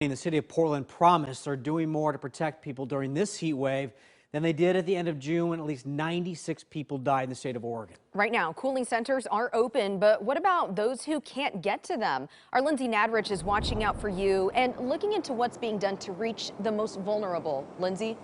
The city of Portland promised they're doing more to protect people during this heat wave than they did at the end of June when at least 96 people died in the state of Oregon. Right now, cooling centers are open, but what about those who can't get to them? Our Lindsay Nadrich is watching out for you and looking into what's being done to reach the most vulnerable. Lindsay?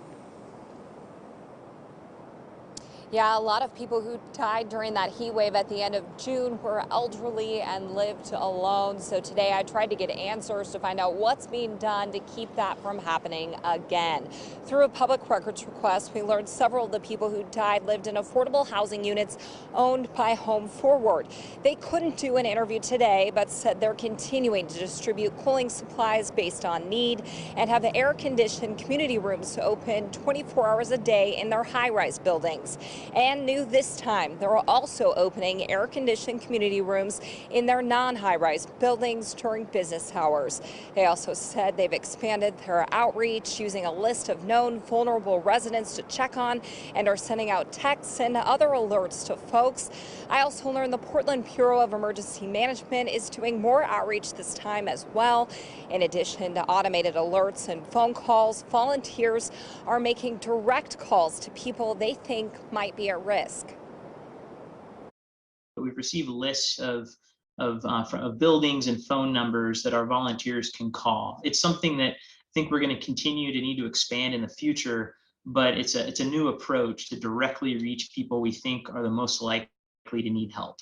Yeah, a lot of people who died during that heat wave at the end of June were elderly and lived alone. So today I tried to get answers to find out what's being done to keep that from happening again. Through a public records request, we learned several of the people who died lived in affordable housing units owned by Home Forward. They couldn't do an interview today, but said they're continuing to distribute cooling supplies based on need and have air-conditioned community rooms open 24 hours a day in their high-rise buildings. And new this time, they're also opening air-conditioned community rooms in their non-high-rise buildings during business hours. They also said they've expanded their outreach using a list of known vulnerable residents to check on and are sending out texts and other alerts to folks. I also learned the Portland Bureau of Emergency Management is doing more outreach this time as well. In addition to automated alerts and phone calls, volunteers are making direct calls to people they think might be at risk. We've received lists of buildings and phone numbers that our volunteers can call. It's something that I think we're going to continue to need to expand in the future, but it's a new approach to directly reach people we think are the most likely to need help.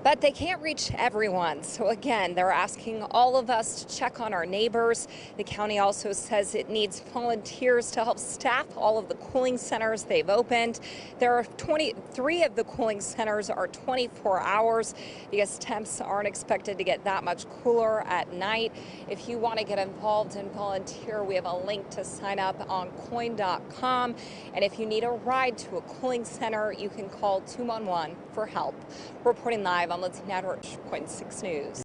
But they can't reach everyone. So again, they're asking all of us to check on our neighbors. The county also says it needs volunteers to help staff all of the cooling centers they've opened. There are 23 of the cooling centers are 24 hours because temps aren't expected to get that much cooler at night. If you want to get involved and volunteer, we have a link to sign up on coin.com. And if you need a ride to a cooling center, you can call 211 for help. Reporting live, I'm Lindsay Nadrich, KOIN 6 News.